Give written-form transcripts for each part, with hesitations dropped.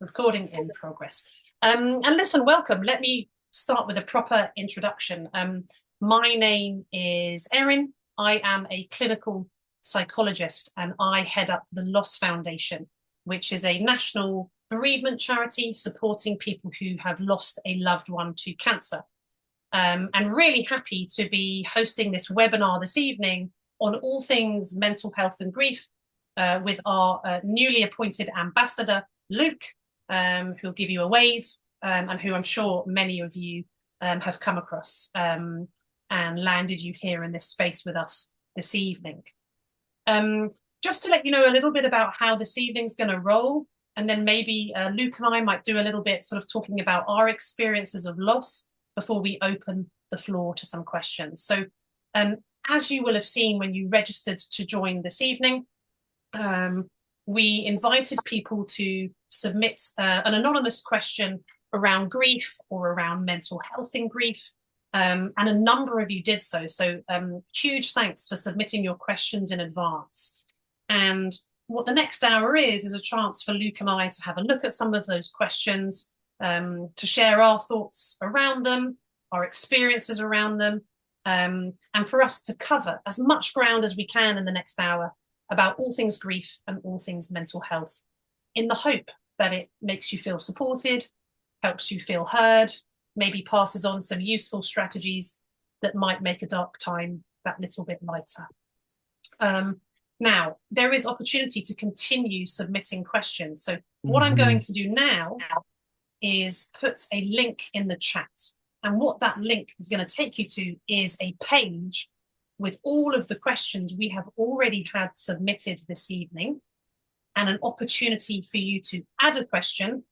Recording in progress. And listen, welcome. Let me start with a proper introduction. My name is Erin. I am a clinical psychologist and I head up the Loss Foundation, which is a national bereavement charity supporting people who have lost a loved one to cancer. And really happy to be hosting this webinar this evening on all things mental health and grief with our newly appointed ambassador, Luke, who'll give you a wave, and who I'm sure many of you have come across and landed you here in this space with us this evening. Just to let you know a little bit about how this evening's going to roll, and then maybe Luke and I might do a little bit sort of talking about our experiences of loss before we open the floor to some questions. So as you will have seen when you registered to join this evening, we invited people to submit an anonymous question around grief or around mental health in grief, and a number of you did so. So huge thanks for submitting your questions in advance. And what the next hour is a chance for Luke and I to have a look at some of those questions, to share our thoughts around them, our experiences around them, and for us to cover as much ground as we can in the next hour about all things grief and all things mental health, in the hope that it makes you feel supported, helps you feel heard, maybe passes on some useful strategies that might make a dark time that little bit lighter. Now, there is opportunity to continue submitting questions. So what I'm going to do now is put a link in the chat. And what that link is going to take you to is a page with all of the questions we have already had submitted this evening, and an opportunity for you to add a question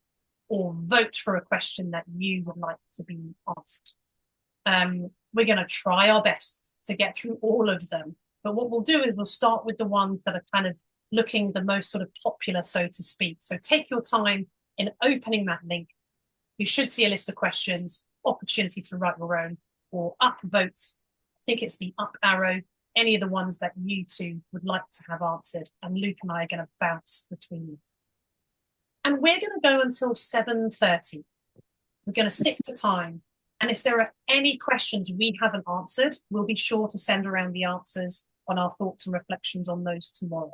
or vote for a question that you would like to be answered. We're going to try our best to get through all of them, but what we'll do is we'll start with the ones that are kind of looking the most sort of popular, so to speak. So take your time in opening that link. You should see a list of questions, opportunity to write your own, or up votes. I think it's the up arrow, any of the ones that you two would like to have answered, and Luke and I are going to bounce between them. And we're going to go until 7:30. We're going to stick to time. And if there are any questions we haven't answered, we'll be sure to send around the answers on our thoughts and reflections on those tomorrow.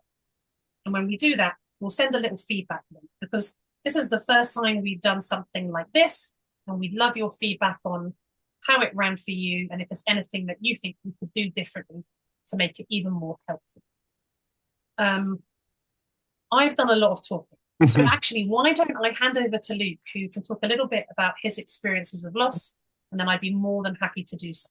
And when we do that, we'll send a little feedback link, because this is the first time we've done something like this, and we'd love your feedback on how it ran for you, and if there's anything that you think we could do differently to make it even more helpful. I've done a lot of talking. So actually, why don't I hand over to Luke, who can talk a little bit about his experiences of loss, and then I'd be more than happy to do so.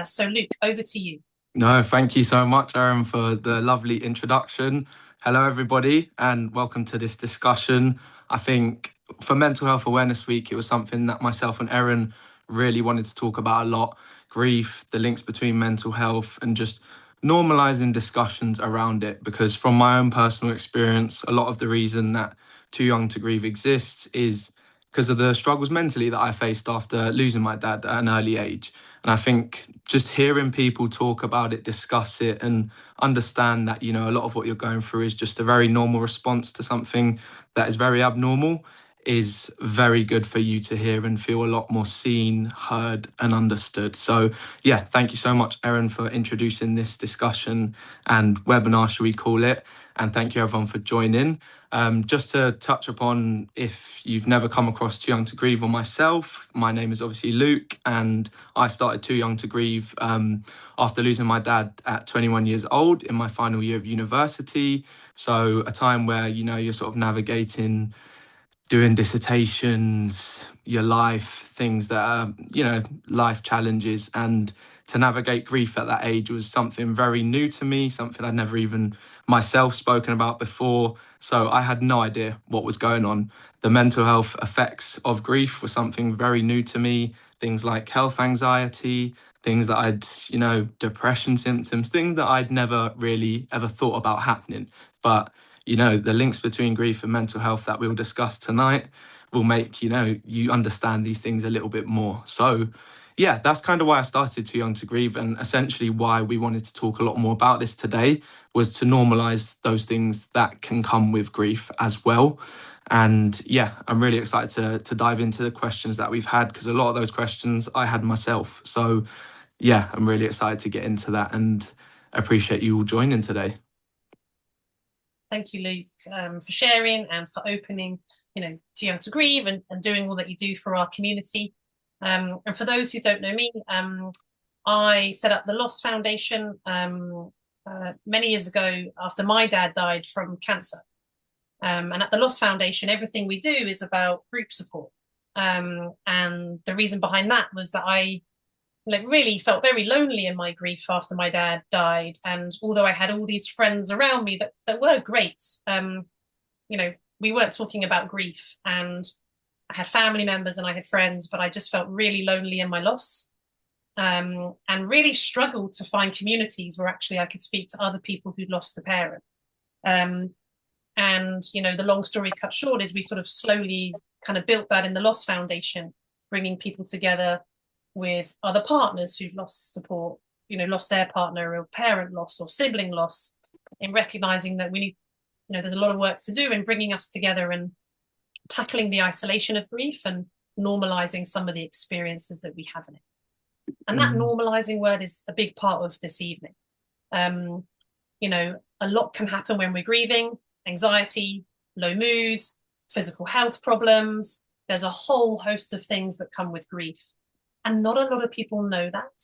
So Luke, over to you. No, thank you so much, Erin, for the lovely introduction. Hello, everybody, and welcome to this discussion. I think for Mental Health Awareness Week, it was something that myself and Erin really wanted to talk about a lot. Grief, the links between mental health, and just normalizing discussions around it. Because from my own personal experience, a lot of the reason that Too Young To Grieve exists is because of the struggles mentally that I faced after losing my dad at an early age. And I think just hearing people talk about it, discuss it, and understand that, you know, a lot of what you're going through is just a very normal response to something that is very abnormal is very good for you to hear and feel a lot more seen, heard, and understood. So, yeah, thank you so much, Erin, for introducing this discussion and webinar, should we call it? And thank you, everyone, for joining. Just to touch upon, if you've never come across Too Young To Grieve or myself, my name is obviously Luke, and I started Too Young To Grieve after losing my dad at 21 years old in my final year of university. So a time where, you know, you're sort of navigating doing dissertations, your life, things that are, you know, life challenges. And to navigate grief at that age was something very new to me, something I'd never even myself spoken about before. So I had no idea what was going on. The mental health effects of grief were something very new to me. Things like health anxiety, things that I'd, you know, depression symptoms, things that I'd never really ever thought about happening. But you know, the links between grief and mental health that we'll discuss tonight will make, you know, you understand these things a little bit more. So, yeah, that's kind of why I started Too Young to Grieve, and essentially why we wanted to talk a lot more about this today was to normalize those things that can come with grief as well. And yeah, I'm really excited to dive into the questions that we've had, because a lot of those questions I had myself. So yeah, I'm really excited to get into that and appreciate you all joining today. Thank you, Luke, for sharing and for opening, Too Young to Grieve, and doing all that you do for our community. And for those who don't know me, I set up the Loss Foundation many years ago after my dad died from cancer. And at the Loss Foundation, everything we do is about group support. And the reason behind that was that I really felt very lonely in my grief after my dad died. And although I had all these friends around me that were great, we weren't talking about grief. And I had family members and I had friends, but I just felt really lonely in my loss, and really struggled to find communities where actually I could speak to other people who'd lost a parent. And, the long story cut short is we sort of slowly kind of built that in the Loss Foundation, bringing people together with other partners who've lost support, lost their partner, or parent loss or sibling loss, in recognizing that we need, there's a lot of work to do in bringing us together and tackling the isolation of grief and normalizing some of the experiences that we have in it. And that normalizing word is a big part of this evening. A lot can happen when we're grieving: anxiety, low mood, physical health problems. There's a whole host of things that come with grief. And not a lot of people know that.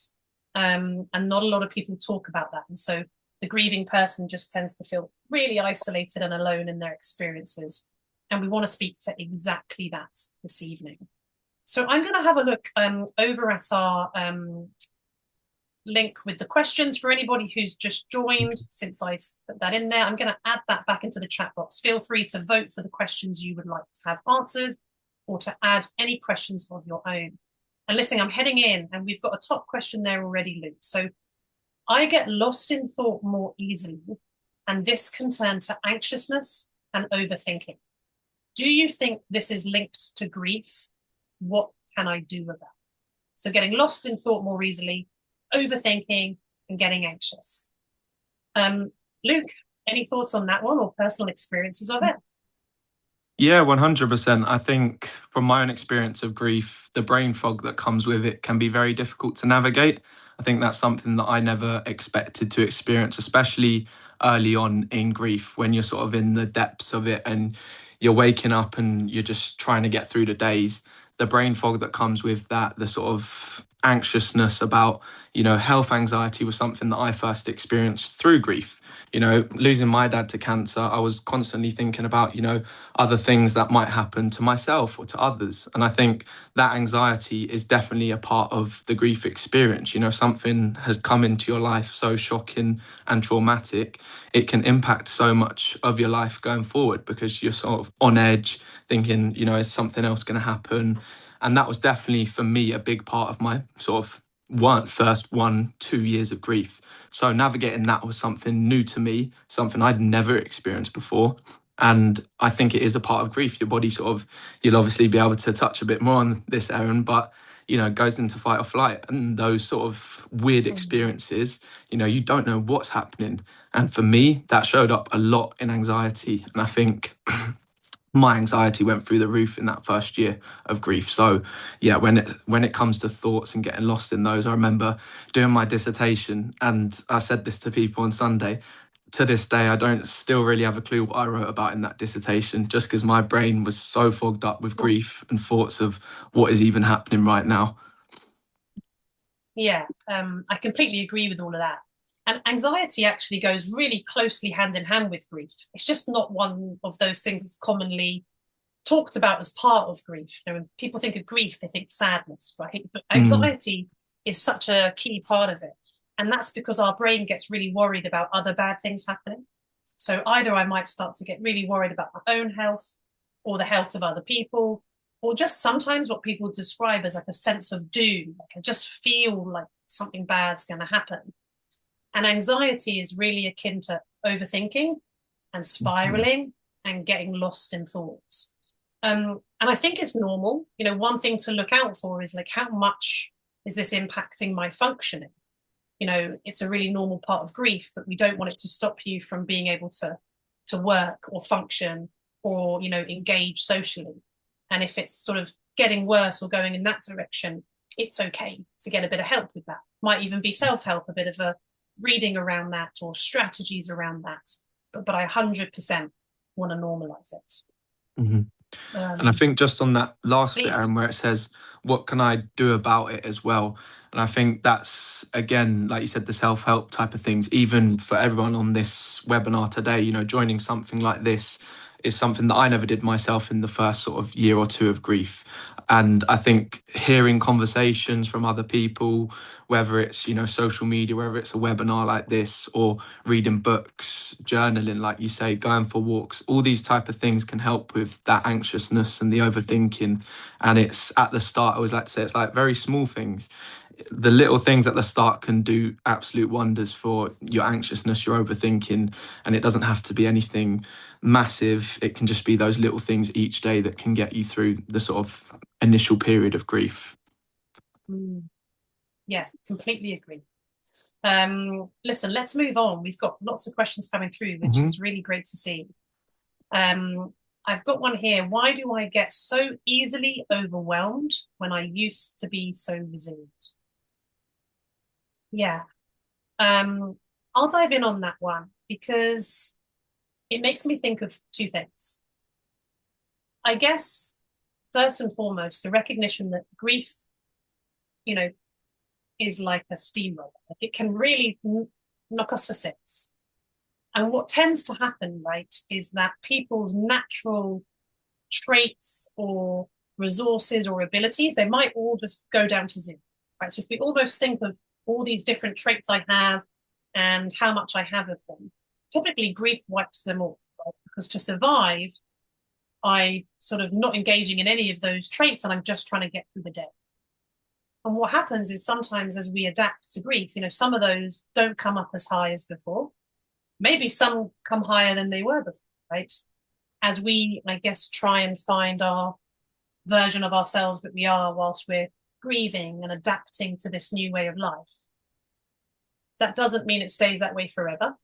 And not a lot of people talk about that. And so the grieving person just tends to feel really isolated and alone in their experiences. And we want to speak to exactly that this evening. So I'm going to have a look over at our link with the questions for anybody who's just joined. Since I put that in there, I'm going to add that back into the chat box. Feel free to vote for the questions you would like to have answered, or to add any questions of your own. And listen, I'm heading in, and we've got a top question there already, Luke. So I get lost in thought more easily, and this can turn to anxiousness and overthinking. Do you think this is linked to grief? What can I do about it? So getting lost in thought more easily, overthinking, and getting anxious. Luke, any thoughts on that one, or personal experiences of it? Yeah, 100%. I think from my own experience of grief, the brain fog that comes with it can be very difficult to navigate. I think that's something that I never expected to experience, especially early on in grief, when you're sort of in the depths of it and you're waking up and you're just trying to get through the days. The brain fog that comes with that, the sort of anxiousness about, health anxiety was something that I first experienced through grief. Losing my dad to cancer, I was constantly thinking about, other things that might happen to myself or to others. And I think that anxiety is definitely a part of the grief experience. Something has come into your life so shocking and traumatic, it can impact so much of your life going forward, because you're sort of on edge thinking, is something else going to happen? And that was definitely for me a big part of my sort of first 1-2 years of grief. So navigating that was something new to me, something I'd never experienced before. And I think it is a part of grief. Your body sort of, you'll obviously be able to touch a bit more on this, Erin, but, goes into fight or flight. And those sort of weird experiences, you don't know what's happening. And for me, that showed up a lot in anxiety. And I think my anxiety went through the roof in that first year of grief. So yeah, when it comes to thoughts and getting lost in those, I remember doing my dissertation, and I said this to people on Sunday. To this day, I don't still really have a clue what I wrote about in that dissertation, just because my brain was so fogged up with grief and thoughts of what is even happening right now. Yeah, I completely agree with all of that. And anxiety actually goes really closely hand in hand with grief. It's just not one of those things that's commonly talked about as part of grief. When people think of grief, they think sadness, right? But anxiety is such a key part of it. And that's because our brain gets really worried about other bad things happening. So either I might start to get really worried about my own health, or the health of other people, or just sometimes what people describe as like a sense of doom. Like I just feel like something bad's going to happen. And anxiety is really akin to overthinking and spiraling and getting lost in thoughts. And I think it's normal. One thing to look out for is like how much Is this impacting my functioning? It's a really normal part of grief, but we don't want it to stop you from being able to work or function or, engage socially. And if it's sort of getting worse or going in that direction, it's okay to get a bit of help with that. Might even be self-help, a bit of a reading around that or strategies around that. But I 100% want to normalize it. Mm-hmm. And I think just on that last bit, Aaron, where it says, what can I do about it as well? And I think that's, again, like you said, the self-help type of things, even for everyone on this webinar today, joining something like this is something that I never did myself in the first sort of year or two of grief. And I think hearing conversations from other people, whether it's, social media, whether it's a webinar like this, or reading books, journaling, like you say, going for walks, all these type of things can help with that anxiousness and the overthinking. And it's at the start, I always like to say, it's like very small things. The little things at the start can do absolute wonders for your anxiousness, your overthinking, and it doesn't have to be anything massive. It can just be those little things each day that can get you through the sort of initial period of grief. Yeah, completely agree. Listen, let's move on. We've got lots of questions coming through, which is really great to see. I've got one here. Why do I get so easily overwhelmed when I used to be so resilient? Yeah. I'll dive in on that one because it makes me think of two things. I guess, first and foremost, the recognition that grief, is like a steamroller. Like it can really knock us for six. And what tends to happen, right, is that people's natural traits or resources or abilities, they might all just go down to zero, right? So if we almost think of all these different traits I have and how much I have of them, typically grief wipes them all, right? Because to survive, I sort of not engaging in any of those traits and I'm just trying to get through the day. And what happens is sometimes as we adapt to grief, some of those don't come up as high as before. Maybe some come higher than they were before, right? As we, I guess, try and find our version of ourselves that we are whilst we're grieving and adapting to this new way of life. That doesn't mean it stays that way forever.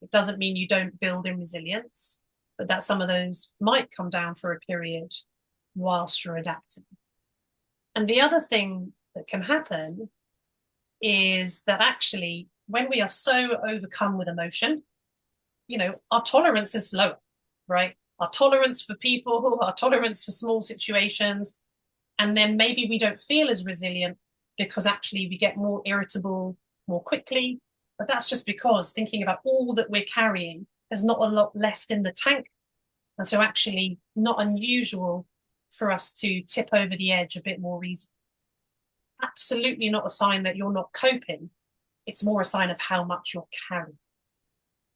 It doesn't mean you don't build in resilience, but that some of those might come down for a period whilst you're adapting. And the other thing that can happen is that actually when we are so overcome with emotion, our tolerance is lower, right? Our tolerance for people, our tolerance for small situations, and then maybe we don't feel as resilient because actually we get more irritable more quickly. But that's just because thinking about all that we're carrying, there's not a lot left in the tank. And so actually not unusual for us to tip over the edge a bit more easily. Absolutely not a sign that you're not coping. It's more a sign of how much you're carrying.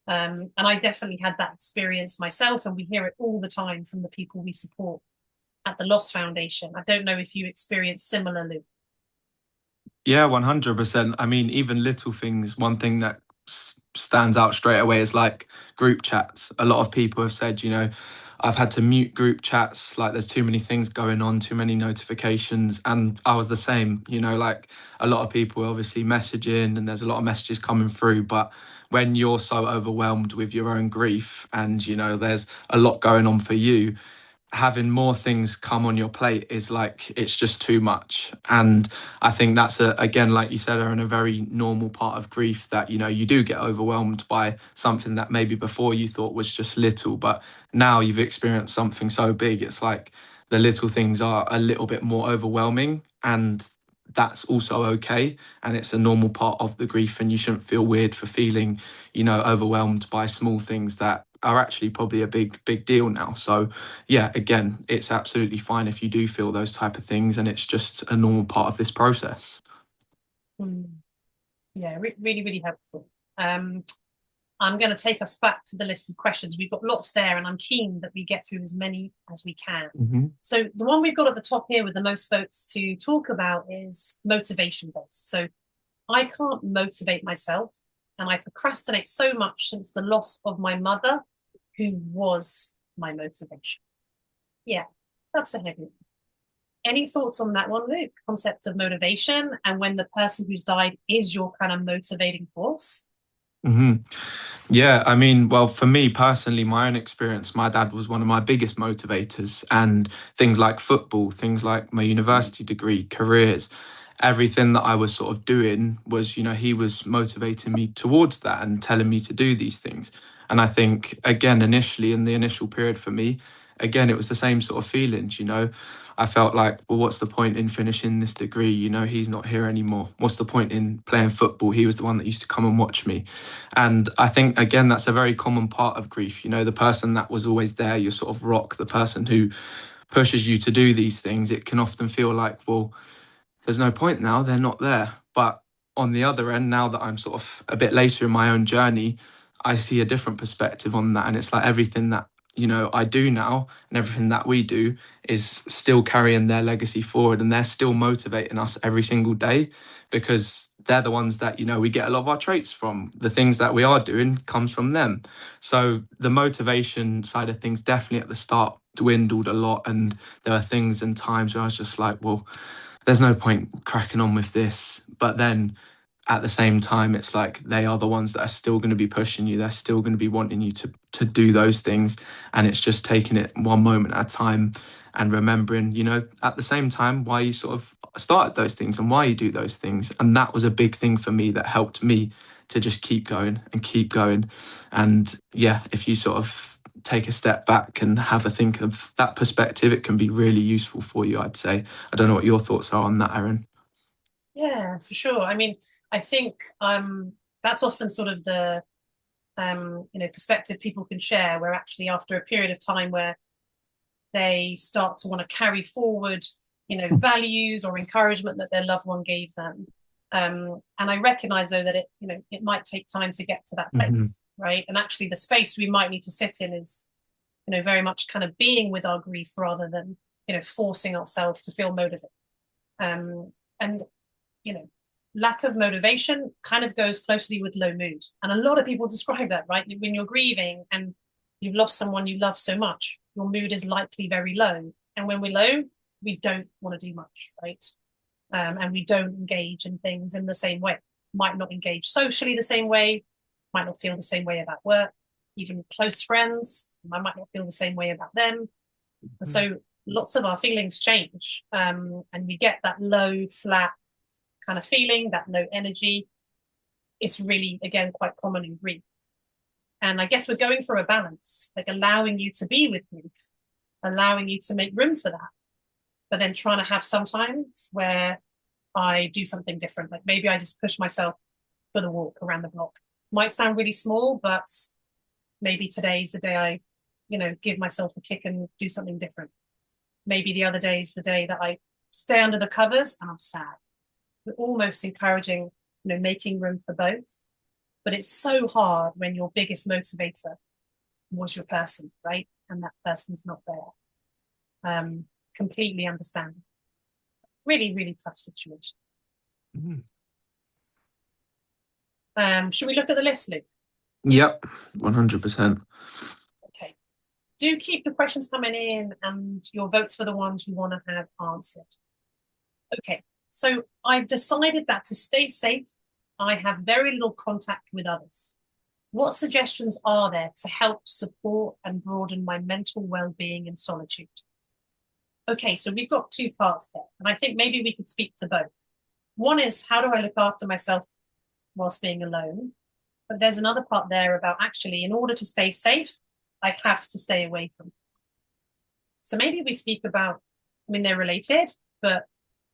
And I definitely had that experience myself, and we hear it all the time from the people we support at the Loss Foundation. I don't know if you experience similarly. Yeah, 100%. I mean, even little things, one thing that stands out straight away is like group chats. A lot of people have said, I've had to mute group chats, like there's too many things going on, too many notifications. And I was the same, like a lot of people obviously messaging and there's a lot of messages coming through. But when you're so overwhelmed with your own grief and, there's a lot going on for you, having more things come on your plate is like, it's just too much. And I think that's again, like you said, Erin, a very normal part of grief that, you do get overwhelmed by something that maybe before you thought was just little, but now you've experienced something so big. It's like the little things are a little bit more overwhelming, and that's also okay. And it's a normal part of the grief, and you shouldn't feel weird for feeling, overwhelmed by small things that are actually probably a big deal now. So yeah, again, it's absolutely fine if you do feel those type of things, and it's just a normal part of this process. Yeah, really, really helpful. I'm going to take us back to the list of questions. We've got lots there, and I'm keen that we get through as many as we can. So the one we've got at the top here with the most folks to talk about is motivation-based. So I can't motivate myself, and I procrastinate so much since the loss of my mother, who was my motivation. Yeah, that's a heavy one. Any thoughts on that one, Luke? Concept of motivation and when the person who's died is your kind of motivating force? Hmm. Yeah, I mean, well, for me personally, my own experience, my dad was one of my biggest motivators, and things like football, things like my university degree, careers, everything that I was sort of doing was, he was motivating me towards that and telling me to do these things. And I think, again, initially in the initial period for me, again, it was the same sort of feelings. I felt like, well, what's the point in finishing this degree? He's not here anymore. What's the point in playing football? He was the one that used to come and watch me. And I think, again, that's a very common part of grief. The person that was always there, your sort of rock, the person who pushes you to do these things. It can often feel like, well, there's no point now, they're not there. But on the other end, now that I'm sort of a bit later in my own journey, I see a different perspective on that. And it's like everything that, I do now and everything that we do is still carrying their legacy forward, and they're still motivating us every single day because they're the ones that, we get a lot of our traits from. The things that we are doing comes from them. So the motivation side of things definitely at the start dwindled a lot. And there were things and times where I was just like, well, there's no point cracking on with this. But then at the same time, it's like they are the ones that are still going to be pushing you. They're still going to be wanting you to do those things. And it's just taking it one moment at a time and remembering, at the same time, why you sort of started those things and why you do those things. And that was a big thing for me that helped me to just keep going and keep going. And yeah, if you sort of take a step back and have a think of that perspective, it can be really useful for you, I'd say. I don't know what your thoughts are on that, Erin. Yeah, for sure. I mean, I think that's often sort of the perspective people can share, where actually after a period of time where they start to want to carry forward, values or encouragement that their loved one gave them. And I recognize though that it might take time to get to that Hmm. place, right? And actually the space we might need to sit in is, very much kind of being with our grief rather than, forcing ourselves to feel motivated. And you know, lack of motivation kind of goes closely with low mood. And a lot of people describe that, right? When you're grieving and you've lost someone you love so much, your mood is likely very low. And when we're low, we don't want to do much, right? And we don't engage in things in the same way. Might not engage socially the same way, might not feel the same way about work, even close friends. I might not feel the same way about them. And so lots of our feelings change, and we get that low, flat kind of feeling, that low energy. It's really, again, quite common in grief. And I guess we're going for a balance, like allowing you to be with grief, allowing you to make room for that, but then trying to have some times where I do something different. Like maybe I just push myself for the walk around the block. Might sound really small, but maybe today's the day I, give myself a kick and do something different. Maybe the other day is the day that I stay under the covers and I'm sad. We're almost encouraging, making room for both. But it's so hard when your biggest motivator was your person, right? And that person's not there. Completely understand. Really, really tough situation. Mhm. Should we look at the list, Luke? Yep, 100%. Okay. Do keep the questions coming in and your votes for the ones you want to have answered. Okay. So I've decided that to stay safe, I have very little contact with others. What suggestions are there to help support and broaden my mental well-being in solitude? Okay, so we've got two parts there, and I think maybe we could speak to both. One is, how do I look after myself whilst being alone? But there's another part there about actually, in order to stay safe, I have to stay away from. So maybe we speak about, I mean, they're related, but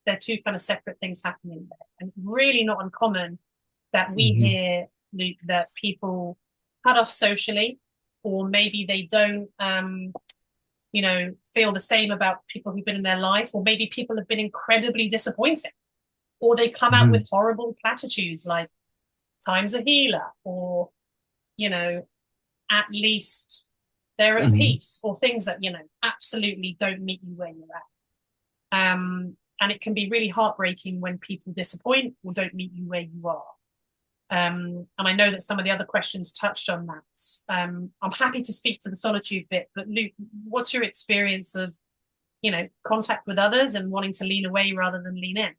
they're two kind of separate things happening there. And really not uncommon that we Hmm. hear, Luke, that people cut off socially, or maybe they don't, feel the same about people who've been in their life, or maybe people have been incredibly disappointing, or they come out Hmm. with horrible platitudes like time's a healer, or, at least they're at Hmm. peace, or things that, absolutely don't meet you where you're at. And it can be really heartbreaking when people disappoint or don't meet you where you are. And I know that some of the other questions touched on that. I'm happy to speak to the solitude bit, but Luke, what's your experience of contact with others and wanting to lean away rather than lean in.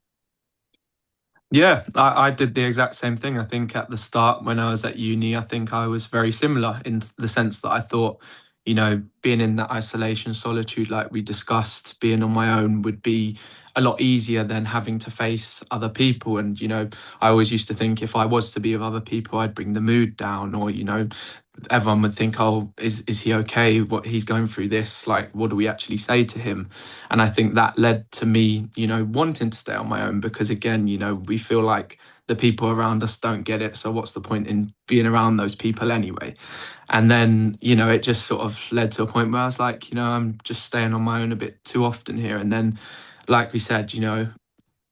Yeah, I did the exact same thing. I think at the start when I was at uni, I think I was very similar in the sense that I thought, being in that isolation, solitude, like we discussed, being on my own would be a lot easier than having to face other people. And, I always used to think if I was to be with other people, I'd bring the mood down, or, everyone would think, oh, is he okay? What he's going through this? Like, what do we actually say to him? And I think that led to me, wanting to stay on my own because again, we feel like the people around us don't get it. So what's the point in being around those people anyway? And then, it just sort of led to a point where I was like, I'm just staying on my own a bit too often here. And then, like we said,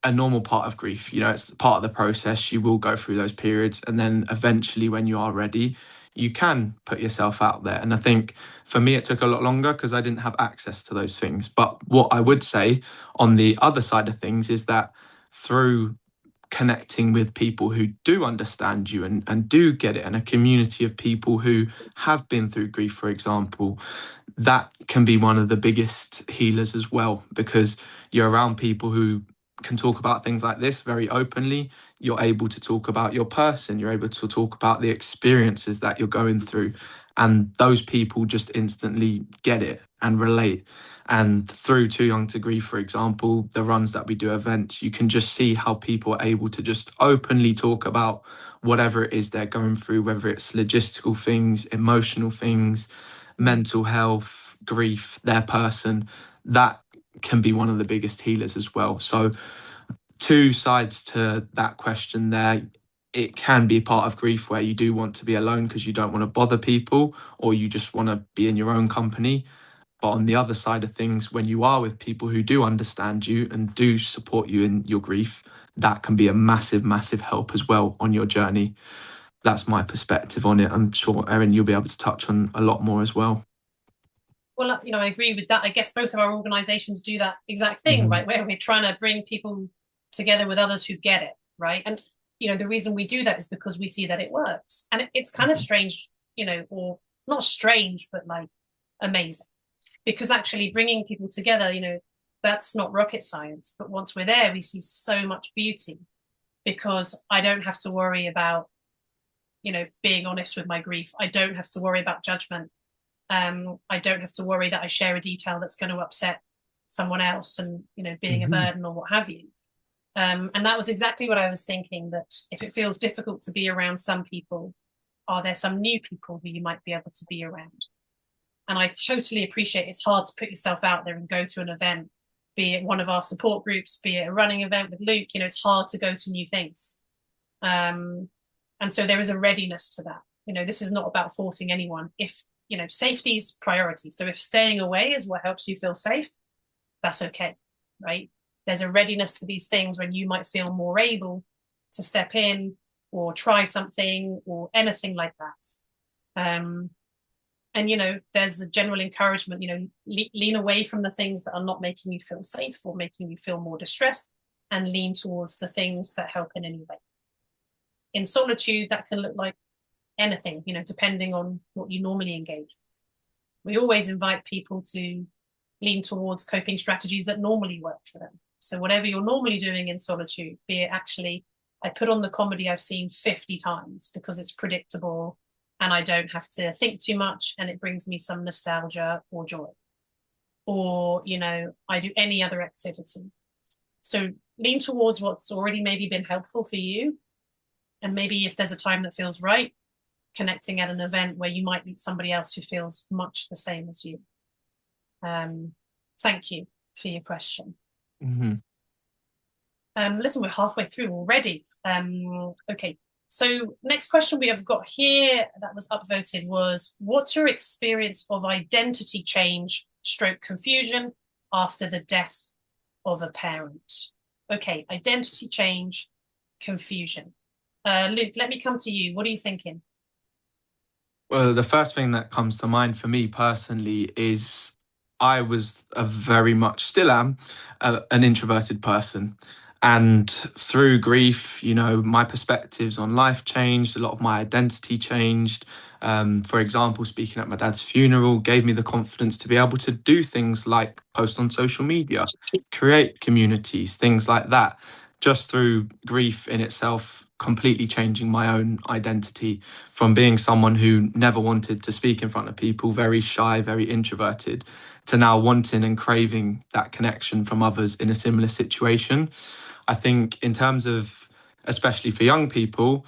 a normal part of grief. It's part of the process. You will go through those periods. And then eventually, when you are ready, you can put yourself out there. And I think for me, it took a lot longer because I didn't have access to those things. But what I would say on the other side of things is that through connecting with people who do understand you and do get it, and a community of people who have been through grief, for example, that can be one of the biggest healers as well, because you're around people who can talk about things like this very openly. You're able to talk about your person, you're able to talk about the experiences that you're going through, and those people just instantly get it and relate. And through Too Young to Grieve, for example, the runs that we do events, you can just see how people are able to just openly talk about whatever it is they're going through, whether it's logistical things, emotional things, mental health, grief, their person. That can be one of the biggest healers as well. So, two sides to that question there. It can be part of grief where you do want to be alone because you don't want to bother people or you just want to be in your own company. But on the other side of things, when you are with people who do understand you and do support you in your grief, that can be a massive, massive help as well on your journey. That's my perspective on it. I'm sure, Erin, you'll be able to touch on a lot more as well. Well, I agree with that. I guess both of our organizations do that exact thing, Mhm. right? Where we're trying to bring people together with others who get it, right? And, the reason we do that is because we see that it works. And it's kind of strange, or not strange, but like amazing. Because actually bringing people together, that's not rocket science. But once we're there, we see so much beauty because I don't have to worry about, being honest with my grief. I don't have to worry about judgment. I don't have to worry that I share a detail that's going to upset someone else and, being a Mhm. burden or what have you. And that was exactly what I was thinking, that if it feels difficult to be around some people, are there some new people who you might be able to be around? And I totally appreciate it's hard to put yourself out there and go to an event, be it one of our support groups, be it a running event with Luke. It's hard to go to new things. Um, and so there is a readiness to that. This is not about forcing anyone. If, safety's priority. So if staying away is what helps you feel safe, that's okay, right? There's a readiness to these things when you might feel more able to step in or try something or anything like that. And there's a general encouragement, lean away from the things that are not making you feel safe or making you feel more distressed, and lean towards the things that help in any way. In solitude, that can look like anything, depending on what you normally engage with. We always invite people to lean towards coping strategies that normally work for them. So whatever you're normally doing in solitude, be it actually, I put on the comedy I've seen 50 times because it's predictable and I don't have to think too much and it brings me some nostalgia or joy. Or, I do any other activity. So lean towards what's already maybe been helpful for you. And maybe if there's a time that feels right, connecting at an event where you might meet somebody else who feels much the same as you. Thank you for your question. Mhm. Listen, we're halfway through already. Okay, so next question we have got here that was upvoted was, what's your experience of identity change stroke confusion after the death of a parent? Okay, identity change, confusion. Luke, let me come to you. What are you thinking? Well, the first thing that comes to mind for me personally is I was a very much, still am, an introverted person. And through grief, my perspectives on life changed. A lot of my identity changed. For example, speaking at my dad's funeral gave me the confidence to be able to do things like post on social media, create communities, things like that, just through grief in itself, completely changing my own identity from being someone who never wanted to speak in front of people, very shy, very introverted, to now wanting and craving that connection from others in a similar situation. I think in terms of, especially for young people,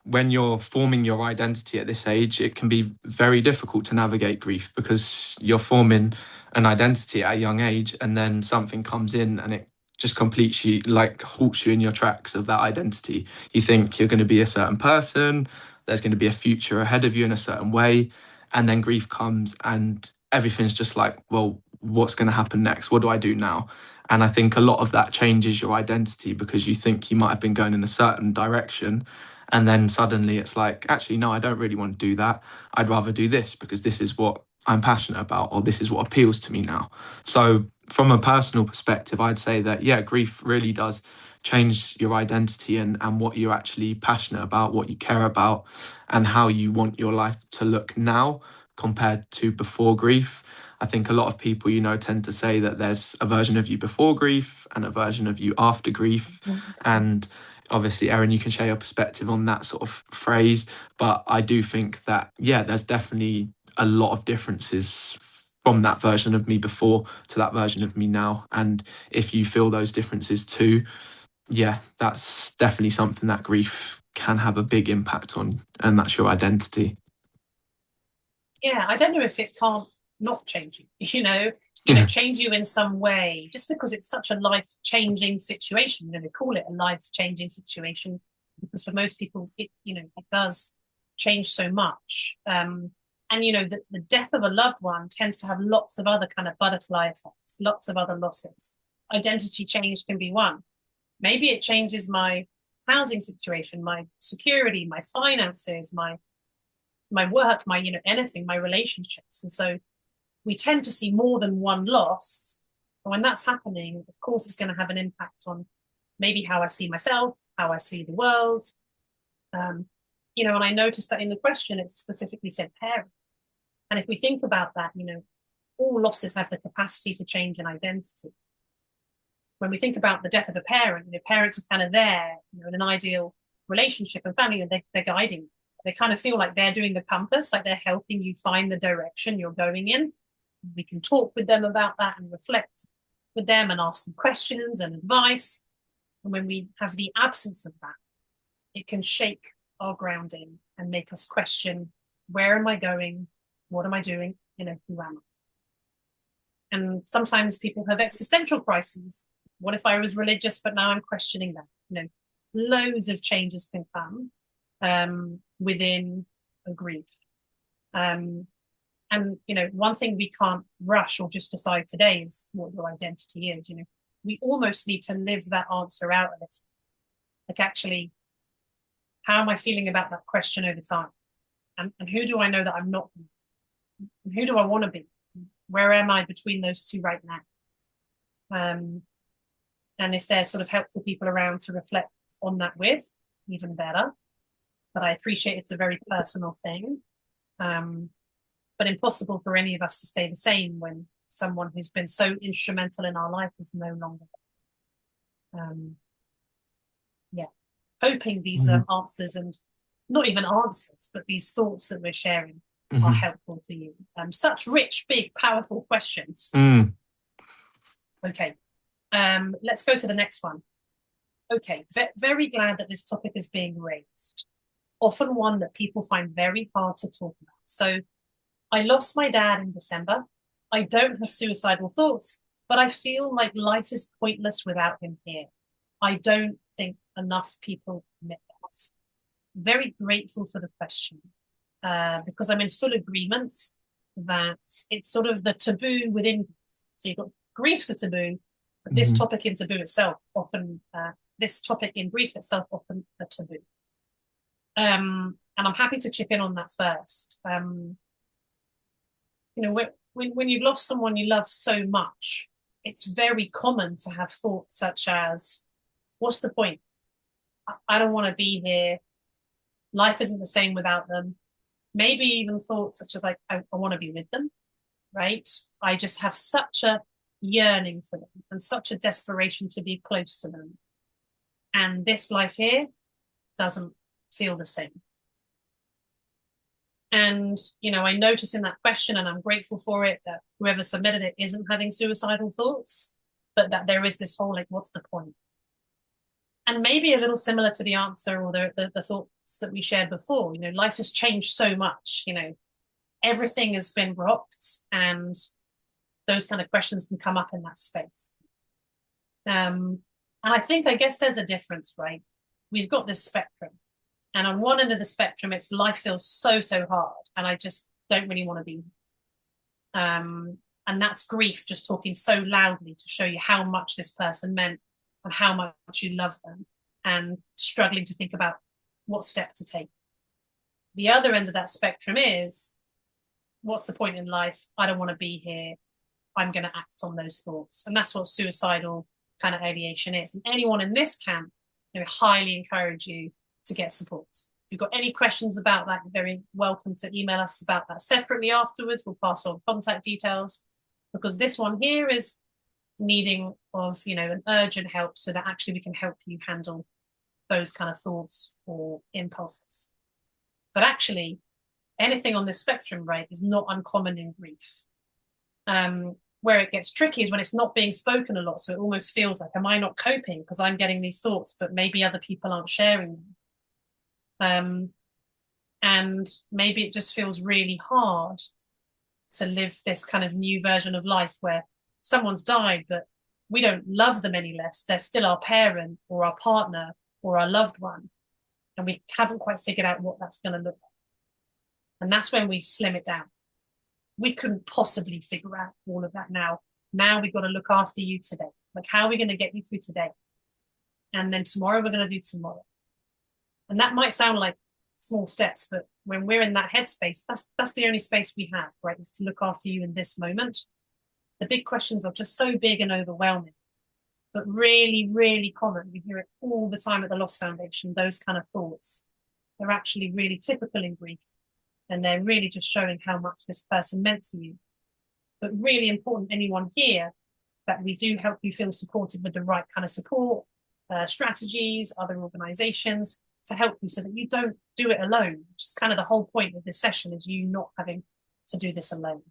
when you're forming your identity at this age, it can be very difficult to navigate grief because you're forming an identity at a young age, and then something comes in and it just completes you, like halts you in your tracks of that identity. You think you're going to be a certain person, there's going to be a future ahead of you in a certain way, and then grief comes and everything's just like, well, what's going to happen next? What do I do now? And I think a lot of that changes your identity because you think you might have been going in a certain direction, and then suddenly it's like, actually, no, I don't really want to do that. I'd rather do this because this is what I'm passionate about, or this is what appeals to me now. So, from a personal perspective, I'd say that, yeah, grief really does change your identity and what you're actually passionate about, what you care about, and how you want your life to look now compared to before grief. I think a lot of people, tend to say that there's a version of you before grief and a version of you after grief. And obviously, Erin, you can share your perspective on that sort of phrase. But I do think that, yeah, there's definitely a lot of differences from that version of me before to that version of me now. And if you feel those differences too, yeah, that's definitely something that grief can have a big impact on, and that's your identity. Yeah, I don't know if it can't not change you, Yeah. change you in some way, just because it's such a life-changing situation. They call it a life-changing situation because for most people, it does change so much. And the death of a loved one tends to have lots of other kind of butterfly effects, lots of other losses. Identity change can be one. Maybe it changes my housing situation, my security, my finances, my work, my anything, my relationships. And so we tend to see more than one loss. And when that's happening, of course, it's going to have an impact on maybe how I see myself, how I see the world. And I noticed that in the question, it specifically said parent. And if we think about that, all losses have the capacity to change an identity. When we think about the death of a parent, parents are kind of there, in an ideal relationship and family, and they're guiding. They kind of feel like they're doing the compass, like they're helping you find the direction you're going in. We can talk with them about that and reflect with them and ask them questions and advice. And when we have the absence of that, it can shake our grounding and make us question, where am I going? What am I doing? Who am I? And sometimes people have existential crises. What if I was religious, but now I'm questioning that? Loads of changes can come within a grief. And one thing we can't rush or just decide today is what your identity is. We almost need to live that answer out a little. Like, actually, how am I feeling about that question over time? And who do I know that I'm not? And who do I want to be? Where am I between those two right now? And if there's sort of helpful people around to reflect on that with, even better. But I appreciate it's a very personal thing. But impossible for any of us to stay the same when someone who's been so instrumental in our life is no longer. Hoping these answers, and not even answers, but these thoughts that we're sharing are helpful for you. Such rich, big, powerful questions. Okay, let's go to the next one. Okay, very glad that this topic is being raised. Often one that people find very hard to talk about. So, I lost my dad in December. I don't have suicidal thoughts, but I feel like life is pointless without him here. I don't think enough people admit that. Very grateful for the question because I'm in full agreement that it's sort of the taboo within grief. So you've got grief's a taboo, but this topic in taboo itself often, this topic in grief itself often a taboo. And I'm happy to chip in on that first. When you've lost someone you love so much, it's very common to have thoughts such as, What's the point? I don't want to be here. Life isn't the same without them. Maybe even thoughts such as like, I want to be with them, right? I just have such a yearning for them and such a desperation to be close to them. And this life here doesn't feel the same. And, I notice in that question, and I'm grateful for it, that whoever submitted it isn't having suicidal thoughts, but that there is this whole, like, what's the point? And maybe a little similar to the answer or the thoughts that we shared before, life has changed so much, everything has been rocked, and those kind of questions can come up in that space. And I guess there's a difference, right? We've got this spectrum. And on one end of the spectrum, it's life feels so, so hard. And I just don't really want to be. And that's grief just talking so loudly to show you how much this person meant and how much you love them, and struggling to think about what step to take. The other end of that spectrum is, what's the point in life? I don't want to be here. I'm going to act on those thoughts. And that's what suicidal kind of ideation is. And anyone in this camp, highly encourage you to get support. If you've got any questions about that, you're very welcome to email us about that separately afterwards. We'll pass on contact details, because this one here is needing of, an urgent help, so that actually we can help you handle those kind of thoughts or impulses. But actually, anything on this spectrum, right, is not uncommon in grief. Where it gets tricky is when it's not being spoken a lot. So it almost feels like, am I not coping because I'm getting these thoughts, but maybe other people aren't sharing them. And maybe it just feels really hard to live this kind of new version of life where someone's died, but we don't love them any less. They're still our parent or our partner or our loved one. And we haven't quite figured out what that's going to look like. And that's when we slim it down. We couldn't possibly figure out all of that now. Now we've got to look after you today. Like, how are we going to get you through today? And then tomorrow we're going to do tomorrow. And that might sound like small steps, but when we're in that headspace, that's the only space we have, right? Is to look after you in this moment. The big questions are just so big and overwhelming, but really, really common. We hear it all the time at the Loss Foundation, those kind of thoughts. They're actually really typical in grief. And they're really just showing how much this person meant to you. But really important, anyone here, that we do help you feel supported with the right kind of support, strategies, other organizations to help you, so that you don't do it alone, which is kind of the whole point of this session, is you not having to do this alone.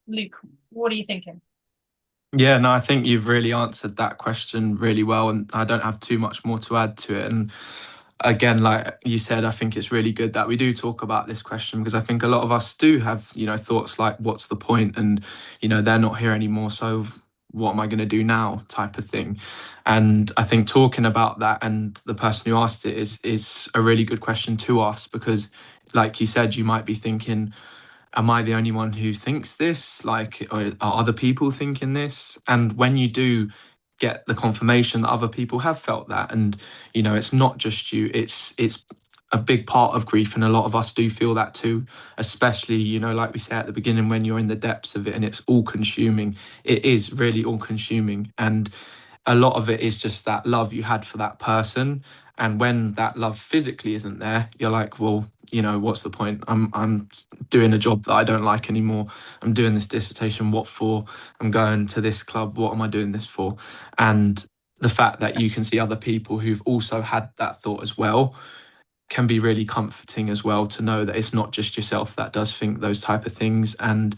Luke, what are you thinking? Yeah, no, I think you've really answered that question really well, and I don't have too much more to add to it. And again, like you said, I think it's really good that we do talk about this question, because I think a lot of us do have, thoughts like, what's the point? And, they're not here anymore, so what am I going to do now, type of thing. And I think talking about that, and the person who asked it, is a really good question to ask, because like you said, you might be thinking, am I the only one who thinks this? Like, are other people thinking this? And when you do get the confirmation that other people have felt that, and it's not just you, it's a big part of grief, and a lot of us do feel that too, especially like we said at the beginning, when you're in the depths of it and it's all consuming. It is really all consuming, and a lot of it is just that love you had for that person. And when that love physically isn't there, you're like, well, what's the point? I'm doing a job that I don't like anymore. I'm doing this dissertation, what for? I'm going to this club, what am I doing this for? And the fact that you can see other people who've also had that thought as well can be really comforting as well, to know that it's not just yourself that does think those type of things. And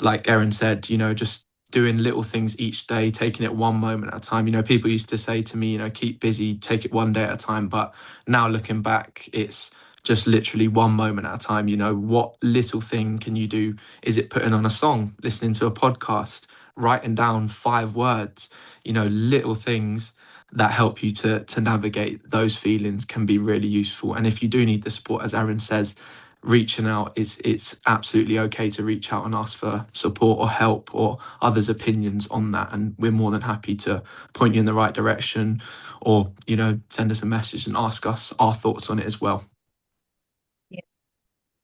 like Erin said, just doing little things each day, taking it one moment at a time. People used to say to me, keep busy, take it one day at a time. But now looking back, it's just literally one moment at a time. What little thing can you do? Is it putting on a song, listening to a podcast, writing down 5 words? Little things that help you to navigate those feelings can be really useful. And if you do need the support, as Erin says, reaching out, it's absolutely okay to reach out and ask for support or help or others' opinions on that, and we're more than happy to point you in the right direction, or send us a message and ask us our thoughts on it as well. Yeah.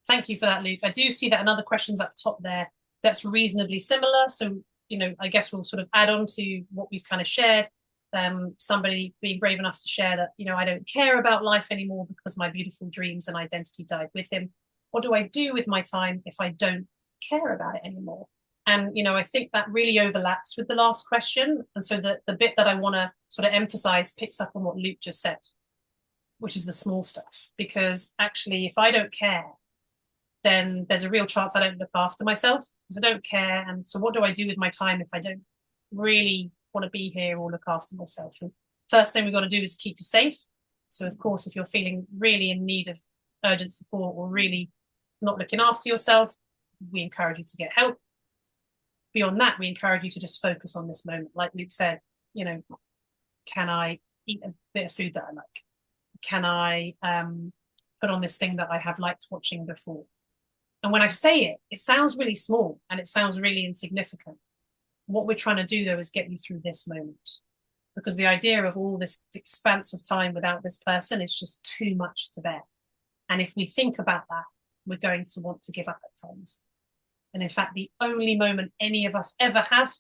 Thank you for that, Luke. I do see that another question's up top there that's reasonably similar, so I guess we'll sort of add on to what we've kind of shared. somebody being brave enough to share that, I don't care about life anymore because my beautiful dreams and identity died with him. What do I do with my time if I don't care about it anymore? And, I think that really overlaps with the last question. And so the bit that I want to sort of emphasize picks up on what Luke just said, which is the small stuff. Because actually, if I don't care, then there's a real chance I don't look after myself because I don't care. And so what do I do with my time if I don't really want to be here or look after myself? And first thing we've got to do is keep you safe. So of course, if you're feeling really in need of urgent support or really not looking after yourself, we encourage you to get help. Beyond that, we encourage you to just focus on this moment. Like Luke said, can I eat a bit of food that I like? Can I put on this thing that I have liked watching before? And when I say it, it sounds really small and it sounds really insignificant. What we're trying to do, though, is get you through this moment. Because the idea of all this expanse of time without this person is just too much to bear. And if we think about that, we're going to want to give up at times. And in fact, the only moment any of us ever have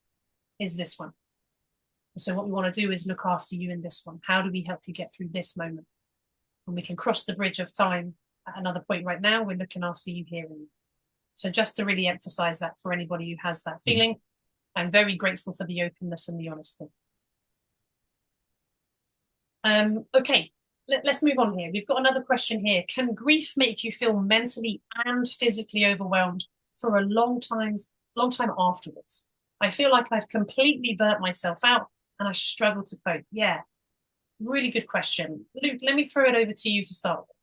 is this one. So what we want to do is look after you in this one. How do we help you get through this moment? And we can cross the bridge of time at another point. Right now, we're looking after you here. So just to really emphasize that for anybody who has that feeling, I'm very grateful for the openness and the honesty. Okay, let's move on here. We've got another question here. Can grief make you feel mentally and physically overwhelmed for a long time afterwards? I feel like I've completely burnt myself out and I struggle to cope. Yeah, really good question. Luke, let me throw it over to you to start with.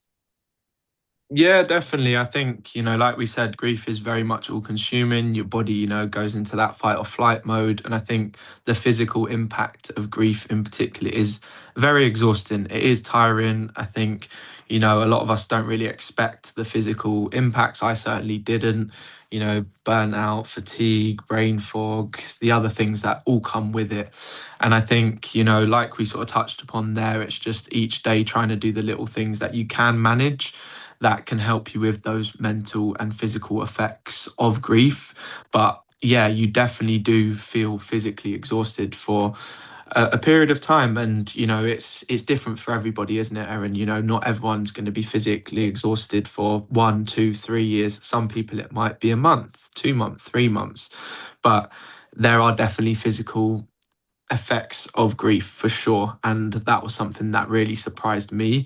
Yeah, definitely. I think, like we said, grief is very much all consuming. Your body, goes into that fight or flight mode. And I think the physical impact of grief in particular is very exhausting. It is tiring. I think, a lot of us don't really expect the physical impacts. I certainly didn't, burnout, fatigue, brain fog, the other things that all come with it. And I think, like we sort of touched upon there, it's just each day trying to do the little things that you can manage that can help you with those mental and physical effects of grief. But yeah, you definitely do feel physically exhausted for a period of time. And, it's different for everybody, isn't it, Erin? Not everyone's going to be physically exhausted for 1, 2, 3 years. Some people, it might be a month, 2 months, 3 months. But there are definitely physical effects of grief for sure, and that was something that really surprised me.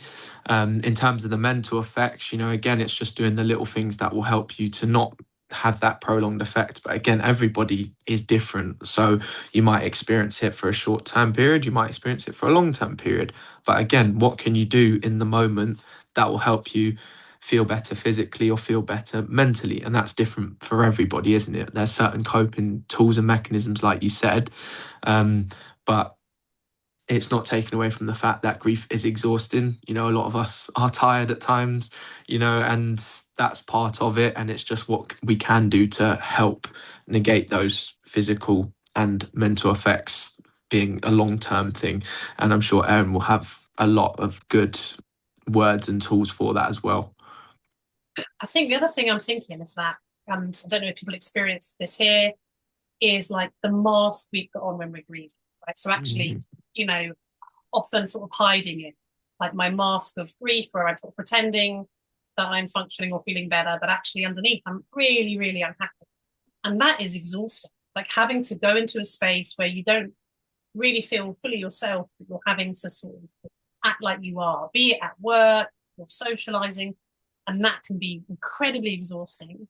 In terms of the mental effects, again, it's just doing the little things that will help you to not have that prolonged effect. But again, everybody is different, so you might experience it for a short-term period, you might experience it for a long-term period. But again, what can you do in the moment that will help you feel better physically or feel better mentally? And that's different for everybody, isn't it? There's certain coping tools and mechanisms, like you said, but it's not taken away from the fact that grief is exhausting. A lot of us are tired at times, and that's part of it. And it's just what we can do to help negate those physical and mental effects, being a long-term thing. And I'm sure Erin will have a lot of good words and tools for that as well. I think the other thing I'm thinking is that, and I don't know if people experience this here, is like the mask we put on when we're grieving, right? So actually, often sort of hiding it, like my mask of grief where I'm sort of pretending that I'm functioning or feeling better, but actually underneath I'm really, really unhappy. And that is exhausting. Like having to go into a space where you don't really feel fully yourself, but you're having to sort of act like you are, be it at work or socializing. And that can be incredibly exhausting.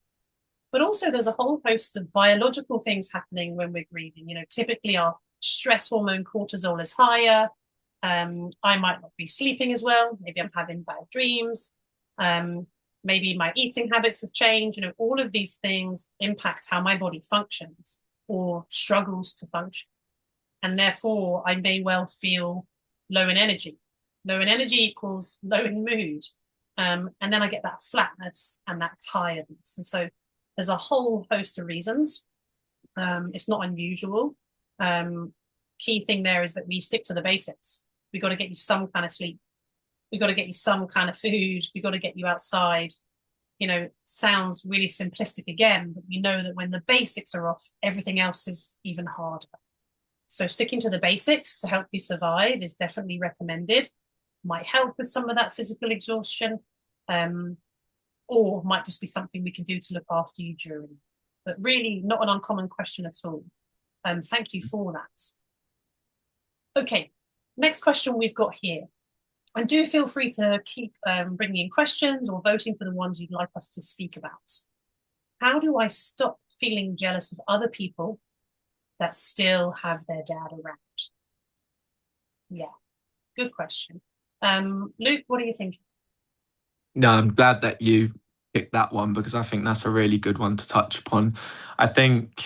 But also there's a whole host of biological things happening when we're grieving. Typically our stress hormone cortisol is higher. I might not be sleeping as well. Maybe I'm having bad dreams. Maybe my eating habits have changed. All of these things impact how my body functions or struggles to function. And therefore, I may well feel low in energy. Low in energy equals low in mood. And then I get that flatness and that tiredness. And so there's a whole host of reasons. It's not unusual. Key thing there is that we stick to the basics. We've got to get you some kind of sleep. We've got to get you some kind of food. We've got to get you outside. Sounds really simplistic again, but we know that when the basics are off, everything else is even harder. So sticking to the basics to help you survive is definitely recommended. Might help with some of that physical exhaustion, or might just be something we can do to look after you during. But really not an uncommon question at all. Thank you for that. Okay, next question we've got here. And do feel free to keep bringing in questions or voting for the ones you'd like us to speak about. How do I stop feeling jealous of other people that still have their dad around? Yeah, good question. Luke, what are you thinking? No, I'm glad that you picked that one because I think that's a really good one to touch upon. I think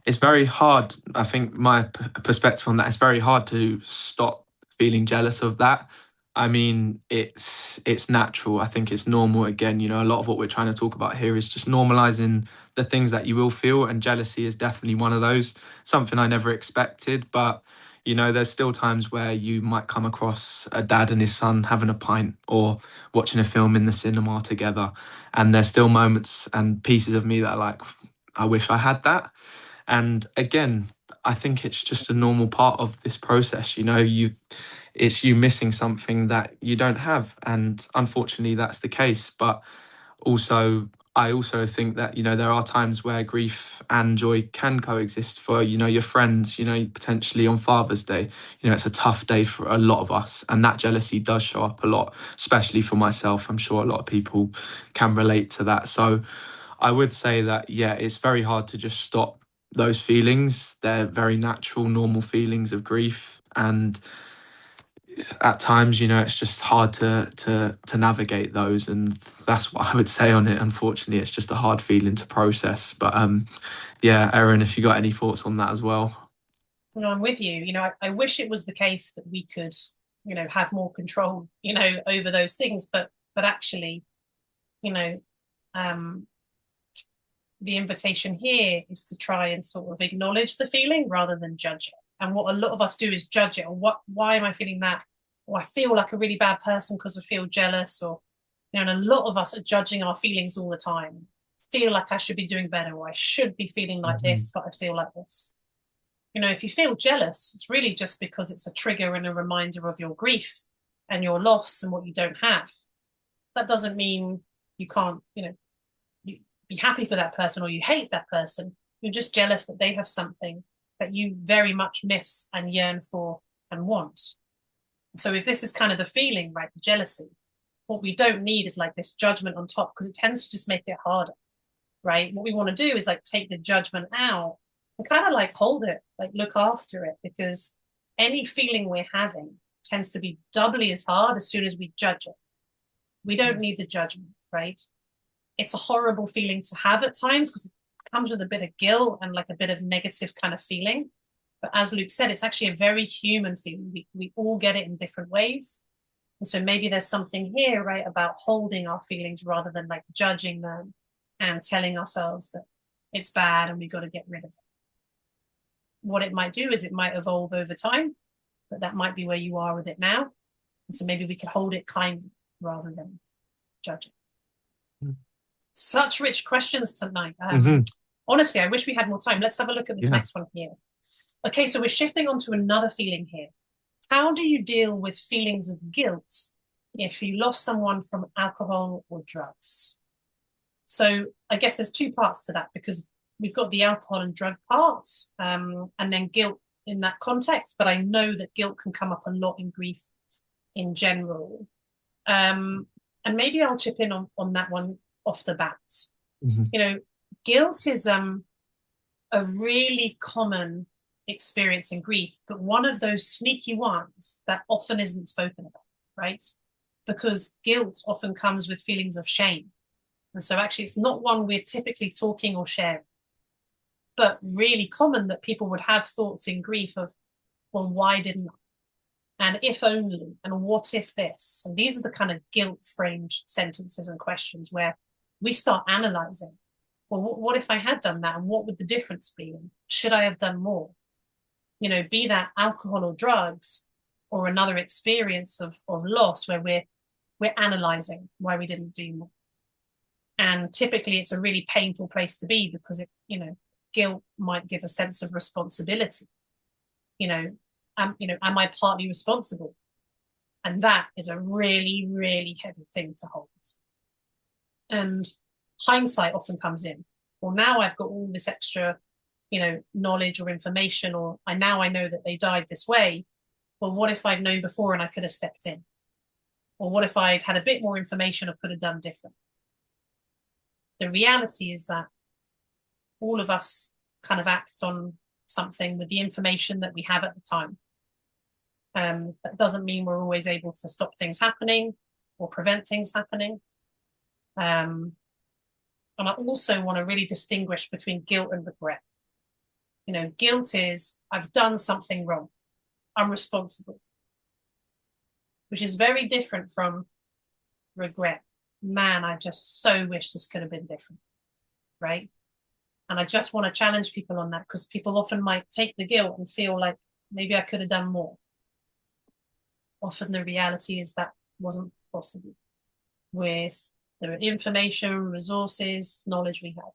it's very hard. I think my perspective on that, it's very hard to stop feeling jealous of that. I mean, it's natural. I think it's normal. Again, you know, a lot of what we're trying to talk about here is just normalizing the things that you will feel, and jealousy is definitely one of those. Something I never expected, but you know, there's still times where you might come across a dad and his son having a pint or watching a film in the cinema together, and there's still moments and pieces of me that are like, I wish I had that. And again, I think it's just a normal part of this process. You know, it's you missing something that you don't have, and unfortunately, that's the case. But also, I also think that, you know, there are times where grief and joy can coexist for, you know, your friends, you know, potentially on Father's Day. You know, it's a tough day for a lot of us, and that jealousy does show up a lot, especially for myself. I'm sure a lot of people can relate to that. So I would say that, yeah, it's very hard to just stop those feelings. They're very natural, normal feelings of grief. And at times, you know, it's just hard to navigate those, and that's what I would say on it. Unfortunately, it's just a hard feeling to process. But yeah, Erin, if you got any thoughts on that as well. Well, I'm with you. You know, I wish it was the case that we could, you know, have more control, you know, over those things. But actually, you know, um, the invitation here is to try and sort of acknowledge the feeling rather than judge it. And what a lot of us do is judge it. Or why am I feeling that? Or I feel like a really bad person because I feel jealous. Or, you know, and a lot of us are judging our feelings all the time. Feel like I should be doing better, or I should be feeling like this, but I feel like this. You know, if you feel jealous, it's really just because it's a trigger and a reminder of your grief and your loss and what you don't have. That doesn't mean you can't, you know, be happy for that person or you hate that person. You're just jealous that they have something that you very much miss and yearn for and want. So if this is kind of the feeling, right, the jealousy, what we don't need is like this judgment on top, because it tends to just make it harder, right? What we want to do is like take the judgment out and kind of like hold it, like look after it, because any feeling we're having tends to be doubly as hard as soon as we judge it. We don't need the judgment, right? It's a horrible feeling to have at times because it comes with a bit of guilt and like a bit of negative kind of feeling. But as Luke said, it's actually a very human feeling. We all get it in different ways. And so maybe there's something here, right, about holding our feelings rather than like judging them and telling ourselves that it's bad and we've got to get rid of it. What it might do is it might evolve over time, but that might be where you are with it now. And so maybe we could hold it kindly rather than judge it. Such rich questions tonight. Honestly, I wish we had more time. Let's have a look at this next one here. Okay, so we're shifting on to another feeling here. How do you deal with feelings of guilt if you lost someone from alcohol or drugs? So I guess there's two parts to that, because we've got the alcohol and drug parts, and then guilt in that context. But I know that guilt can come up a lot in grief in general. And maybe I'll chip in on that one off the bat. You know, guilt is a really common experience in grief, but one of those sneaky ones that often isn't spoken about, right? Because guilt often comes with feelings of shame. And so actually it's not one we're typically talking or sharing, but really common that people would have thoughts in grief of, well, why didn't I? And if only, and what if this? And these are the kind of guilt-framed sentences and questions where we start analyzing, well, what if I had done that? And what would the difference be? And should I have done more? You know, be that alcohol or drugs or another experience of loss where we're analyzing why we didn't do more. And typically it's a really painful place to be because it, you know, guilt might give a sense of responsibility. Am I partly responsible? And that is a really, really heavy thing to hold. And hindsight often comes in. Well, now I've got all this extra, knowledge or information, or I know that they died this way. Well, what if I'd known before and I could have stepped in? Or what if I'd had a bit more information or could have done different? The reality is that all of us kind of act on something with the information that we have at the time. That doesn't mean we're always able to stop things happening or prevent things happening. And I also want to really distinguish between guilt and regret. Guilt is, I've done something wrong. I'm responsible. Which is very different from regret. Man, I just so wish this could have been different, right? And I just want to challenge people on that, because people often might take the guilt and feel like maybe I could have done more. Often the reality is that wasn't possible with the information, resources, knowledge we had.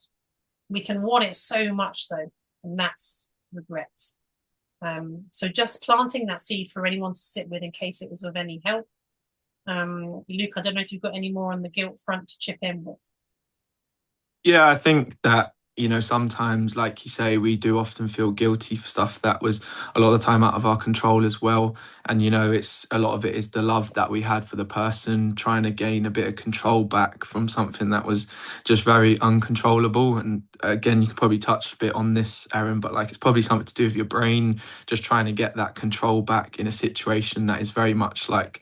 We can want it so much though, and that's regret. So just planting that seed for anyone to sit with in case it was of any help. Luke, I don't know if you've got any more on the guilt front to chip in with. Yeah, I think that, sometimes, like you say, we do often feel guilty for stuff that was a lot of the time out of our control as well. And, it's a lot of it is the love that we had for the person, trying to gain a bit of control back from something that was just very uncontrollable. And again, you could probably touch a bit on this, Erin, but it's probably something to do with your brain, just trying to get that control back in a situation that is very much like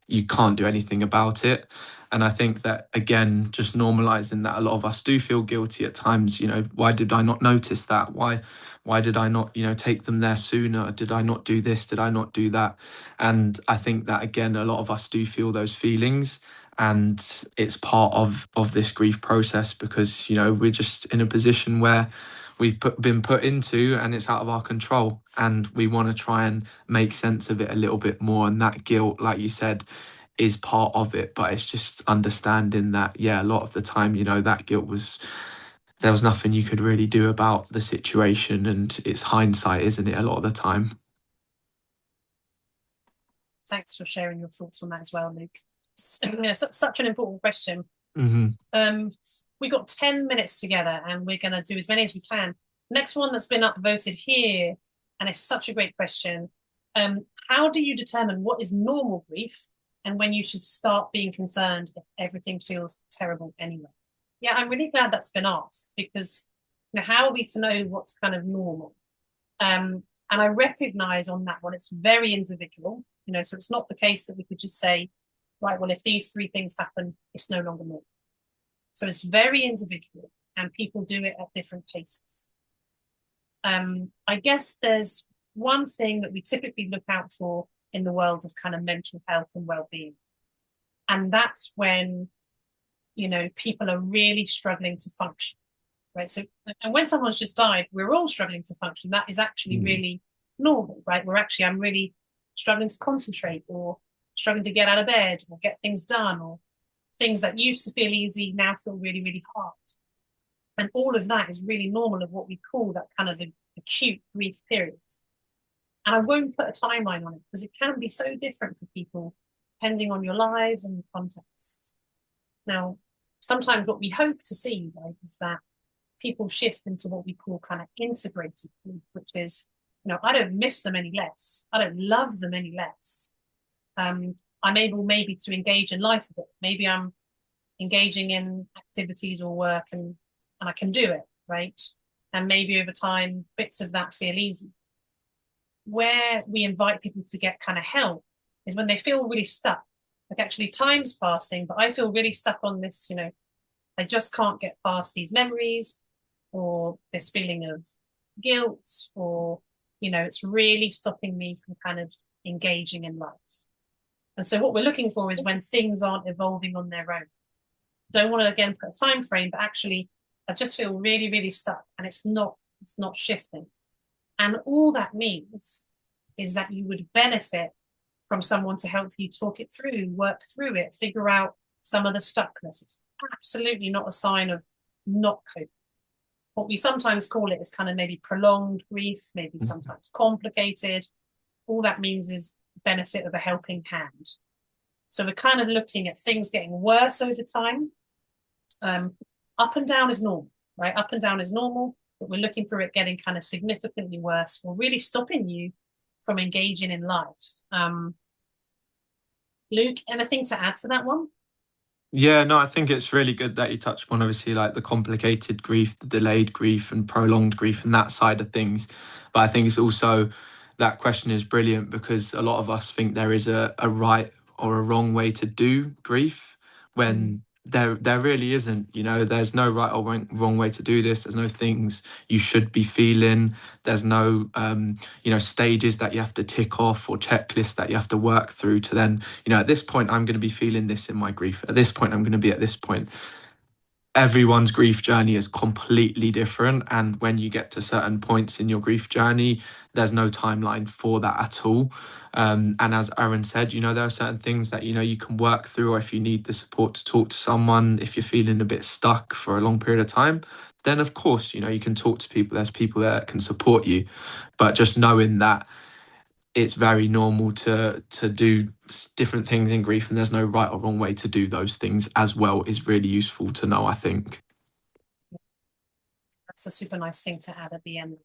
you can't do anything about it. And I think that, again, just normalizing that a lot of us do feel guilty at times. Why did I not notice that? Why did I not, take them there sooner? Did I not do this? Did I not do that? And I think that, again, a lot of us do feel those feelings. And it's part of this grief process, because, we're just in a position where we've been put into, and it's out of our control. And we want to try and make sense of it a little bit more. And that guilt, like you said, is part of it, but it's just understanding that, a lot of the time, that guilt there was nothing you could really do about the situation, and it's hindsight, isn't it, a lot of the time. Thanks for sharing your thoughts on that as well, Luke. Such an important question. Mm-hmm. We got 10 minutes together, and we're going to do as many as we can. Next one that's been upvoted here, and it's such a great question. How do you determine what is normal grief and when you should start being concerned if everything feels terrible anyway? Yeah, I'm really glad that's been asked, because how are we to know what's kind of normal? And I recognize on that one, it's very individual, so it's not the case that we could just say, right, well, if these three things happen, it's no longer normal. So it's very individual, and people do it at different paces. I guess there's one thing that we typically look out for in the world of kind of mental health and well-being. And that's when, people are really struggling to function, right? So, and when someone's just died, we're all struggling to function. That is actually really normal, right? I'm really struggling to concentrate, or struggling to get out of bed, or get things done, or things that used to feel easy now feel really, really hard. And all of that is really normal of what we call that kind of acute grief period. And I won't put a timeline on it, because it can be so different for people depending on your lives and your contexts. Now, sometimes what we hope to see, right, is that people shift into what we call kind of integrated grief, which is, I don't miss them any less. I don't love them any less. I'm able maybe to engage in life a bit. Maybe I'm engaging in activities or work, and I can do it, right? And maybe over time, bits of that feel easy. Where we invite people to get kind of help is when they feel really stuck. Like, actually, time's passing, but I feel really stuck on this, I just can't get past these memories, or this feeling of guilt, or, it's really stopping me from kind of engaging in life. And so what we're looking for is when things aren't evolving on their own. Don't want to, again, put a time frame, but actually, I just feel really, really stuck, and it's not shifting. And all that means is that you would benefit from someone to help you talk it through, work through it, figure out some of the stuckness. It's absolutely not a sign of not coping. What we sometimes call it is kind of maybe prolonged grief, maybe sometimes complicated. All that means is benefit of a helping hand. So we're kind of looking at things getting worse over time. Up and down is normal, right? Up and down is normal, but we're looking for it getting kind of significantly worse or really stopping you from engaging in life. Luke, anything to add to that one? Yeah, no, I think it's really good that you touched upon obviously like the complicated grief, the delayed grief, and prolonged grief, and that side of things. But I think it's also that question is brilliant because a lot of us think there is a right or a wrong way to do grief when there really isn't. You know, there's no right or wrong way to do this. There's no things you should be feeling. There's no stages that you have to tick off or checklists that you have to work through to then, at this point I'm going to be feeling this in my grief. At this point I'm going to be at this point. Everyone's grief journey is completely different, and when you get to certain points in your grief journey, there's no timeline for that at all. And as Aaron said, there are certain things that you can work through, or if you need the support to talk to someone, if you're feeling a bit stuck for a long period of time, then of course you can talk to people. There's people that can support you, but just knowing that it's very normal to do different things in grief, and there's no right or wrong way to do those things as well is really useful to know, I think. That's a super nice thing to add at the end.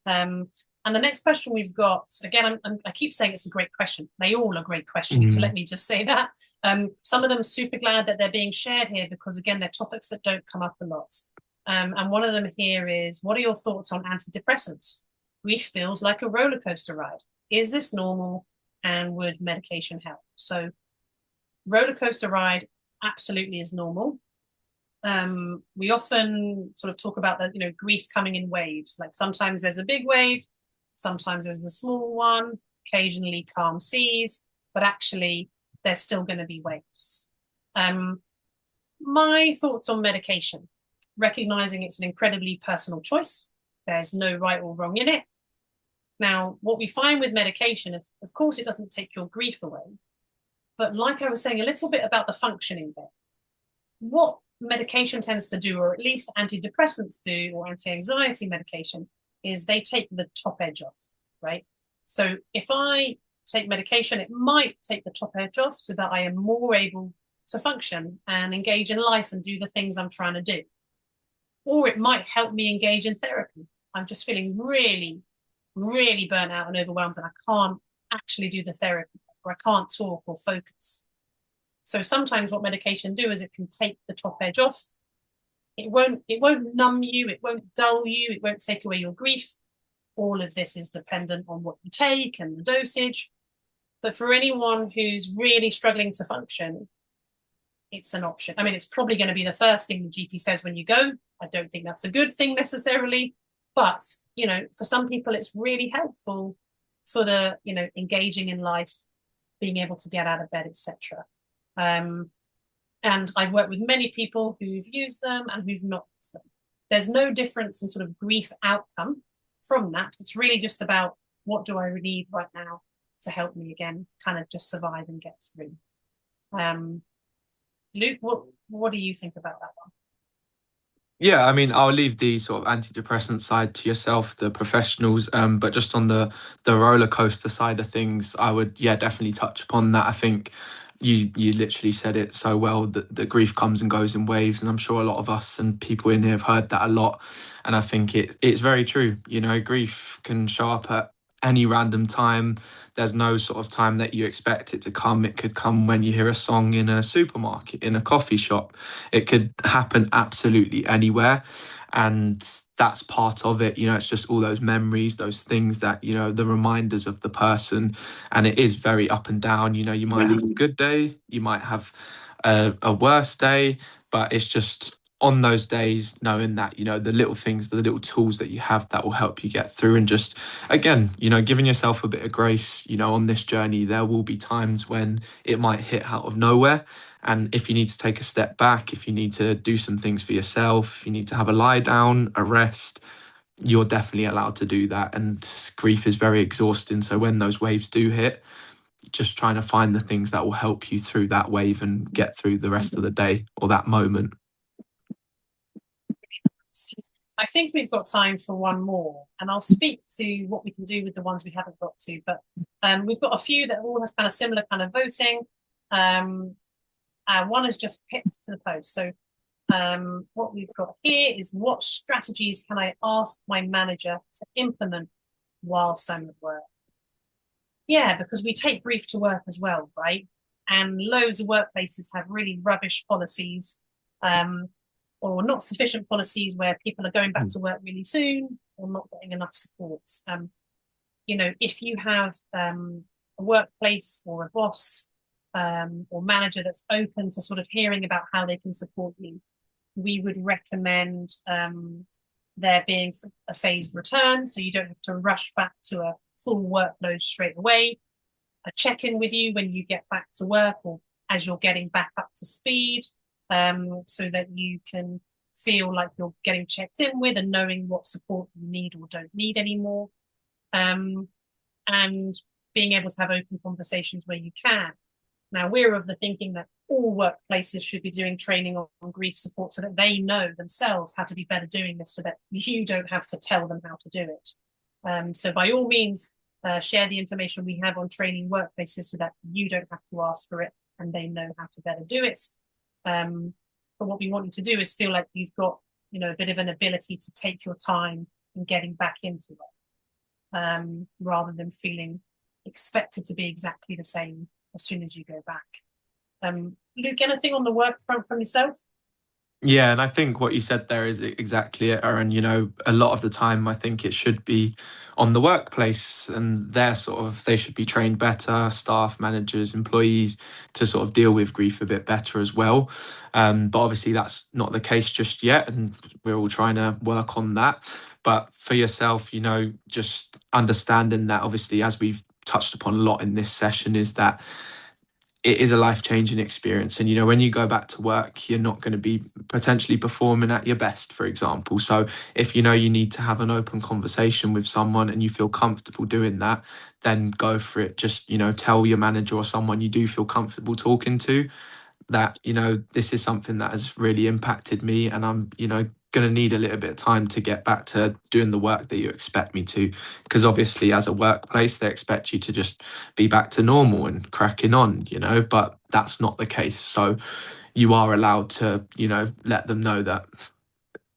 And the next question we've got, again, I keep saying it's a great question. They all are great questions, so let me just say that. Some of them super glad that they're being shared here because, again, they're topics that don't come up a lot. And one of them here is, what are your thoughts on antidepressants? Grief feels like a roller coaster ride. Is this normal, and would medication help? So roller coaster ride absolutely is normal. We often sort of talk about that, grief coming in waves. Like sometimes there's a big wave, sometimes there's a small one, occasionally calm seas, but actually there's still going to be waves. My thoughts on medication, recognizing it's an incredibly personal choice. There's no right or wrong in it. Now, what we find with medication, of course, it doesn't take your grief away. But like I was saying, a little bit about the functioning bit. What medication tends to do, or at least antidepressants do, or anti-anxiety medication, is they take the top edge off, right? So if I take medication, it might take the top edge off so that I am more able to function and engage in life and do the things I'm trying to do. Or it might help me engage in therapy. I'm just feeling really, really burnt out and overwhelmed, and I can't actually do the therapy, or I can't talk or focus. So sometimes what medication do is it can take the top edge off. It won't numb you, it won't dull you, it won't take away your grief. All of this is dependent on what you take and the dosage. But for anyone who's really struggling to function, it's an option. I mean, it's probably going to be the first thing the GP says when you go. I don't think that's a good thing necessarily. But, for some people, it's really helpful for the, engaging in life, being able to get out of bed, etc. And I've worked with many people who've used them and who've not used them. There's no difference in sort of grief outcome from that. It's really just about what do I need right now to help me again, kind of just survive and get through. Luke, what do you think about that one? Yeah, I mean, I'll leave the sort of antidepressant side to yourself, the professionals. But just on the roller coaster side of things, I would, yeah, definitely touch upon that. I think you literally said it so well that the grief comes and goes in waves, and I'm sure a lot of us and people in here have heard that a lot. And I think it's very true. Grief can show up at any random time. There's no sort of time that you expect it to come. It could come when you hear a song in a supermarket, in a coffee shop. It could happen absolutely anywhere. And that's part of it. It's just all those memories, those things that, the reminders of the person. And it is very up and down. You might have a good day, you might have a worse day, but it's just on those days, knowing that, the little things, the little tools that you have that will help you get through, and just, again, giving yourself a bit of grace, on this journey, there will be times when it might hit out of nowhere. And if you need to take a step back, if you need to do some things for yourself, if you need to have a lie down, a rest, you're definitely allowed to do that. And grief is very exhausting. So when those waves do hit, just trying to find the things that will help you through that wave and get through the rest of the day or that moment. I think we've got time for one more, and I'll speak to what we can do with the ones we haven't got to. But we've got a few that all have kind of similar kind of voting. One is just pipped to the post. So what we've got here is, what strategies can I ask my manager to implement whilst I'm at work? Yeah, because we take grief to work as well, right? And loads of workplaces have really rubbish policies, or not sufficient policies, where people are going back to work really soon or not getting enough support. If you have a workplace or a boss or manager that's open to sort of hearing about how they can support you, we would recommend there being a phased return, so you don't have to rush back to a full workload straight away. A check-in with you when you get back to work, or as you're getting back up to speed, so that you can feel like you're getting checked in with and knowing what support you need or don't need anymore. And being able to have open conversations where you can. Now, we're of the thinking that all workplaces should be doing training on grief support, so that they know themselves how to be better doing this, so that you don't have to tell them how to do it. So by all means, share the information we have on training workplaces, so that you don't have to ask for it and they know how to better do it. But what we want you to do is feel like you've got, a bit of an ability to take your time in getting back into it, rather than feeling expected to be exactly the same as soon as you go back. Luke, anything on the work front from yourself? Yeah, and I think what you said there is exactly it, Erin. A lot of the time I think it should be on the workplace, and they should be trained better, staff, managers, employees, to sort of deal with grief a bit better as well. But obviously that's not the case just yet, and we're all trying to work on that. But for yourself, just understanding that, obviously, as we've touched upon a lot in this session, is that it is a life-changing experience. And when you go back to work, you're not going to be potentially performing at your best, for example. So if you need to have an open conversation with someone and you feel comfortable doing that, then go for it. Just tell your manager or someone you do feel comfortable talking to that this is something that has really impacted me, and I'm going to need a little bit of time to get back to doing the work that you expect me to, because obviously as a workplace they expect you to just be back to normal and cracking on, but that's not the case. So you are allowed to let them know that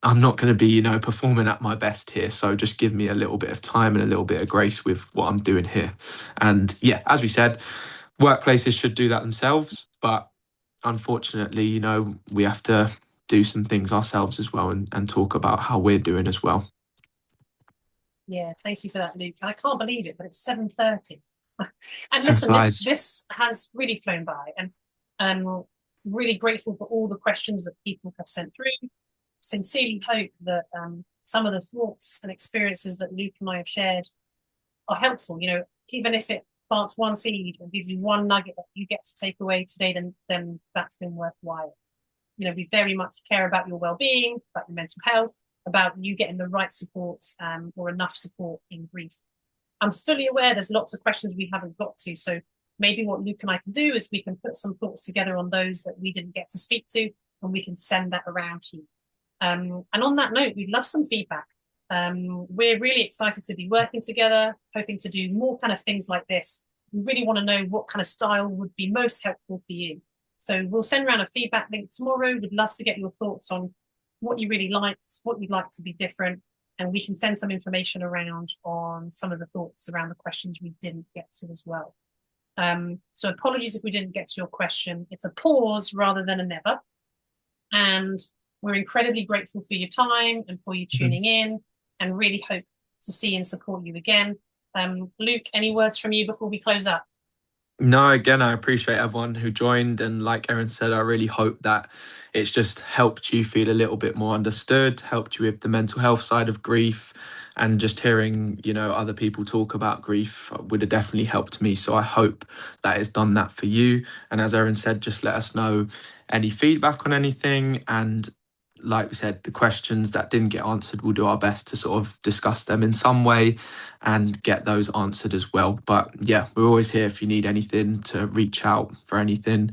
I'm not going to be performing at my best here, so just give me a little bit of time and a little bit of grace with what I'm doing here. And yeah, as we said, workplaces should do that themselves, but unfortunately, we have to do some things ourselves as well, and talk about how we're doing as well. Yeah, thank you for that, Luke. I can't believe it, but it's 7:30. And Time listen, flies. this has really flown by, and really grateful for all the questions that people have sent through. Sincerely hope that some of the thoughts and experiences that Luke and I have shared are helpful. Even if it plants one seed and gives you one nugget that you get to take away today, then that's been worthwhile. We very much care about your well-being, about your mental health, about you getting the right support, or enough support in grief. I'm fully aware there's lots of questions we haven't got to, so maybe what Luke and I can do is we can put some thoughts together on those that we didn't get to speak to, and we can send that around to you. And on that note, we'd love some feedback. We're really excited to be working together, hoping to do more kind of things like this. We really want to know what kind of style would be most helpful for you. So we'll send around a feedback link tomorrow. We'd love to get your thoughts on what you really liked, what you'd like to be different, and we can send some information around on some of the thoughts around the questions we didn't get to as well. So apologies if we didn't get to your question. It's a pause rather than a never. And we're incredibly grateful for your time and for you tuning in, and really hope to see and support you again. Luke, any words from you before we close up? No, again, I appreciate everyone who joined. And like Erin said, I really hope that it's just helped you feel a little bit more understood, helped you with the mental health side of grief. And just hearing, other people talk about grief would have definitely helped me. So I hope that it's done that for you. And as Erin said, just let us know any feedback on anything. And like we said, the questions that didn't get answered, we'll do our best to sort of discuss them in some way and get those answered as well. But yeah, we're always here if you need anything, to reach out for anything.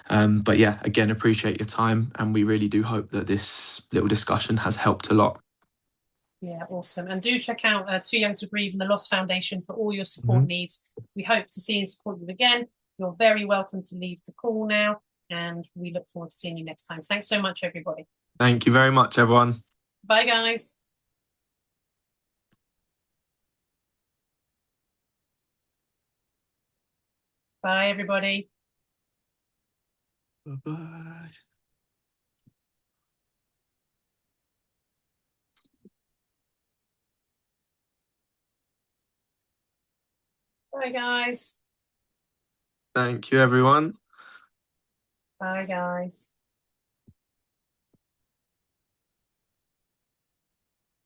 But yeah, again, appreciate your time, and we really do hope that this little discussion has helped a lot. Yeah, awesome. And do check out Too Young to Grieve and the Lost Foundation for all your support needs. We hope to see and support you again. You're very welcome to leave the call now, and we look forward to seeing you next time. Thanks so much, everybody. Thank you very much, everyone. Bye, guys. Bye, everybody. Bye-bye. Bye, guys. Thank you, everyone. Bye, guys.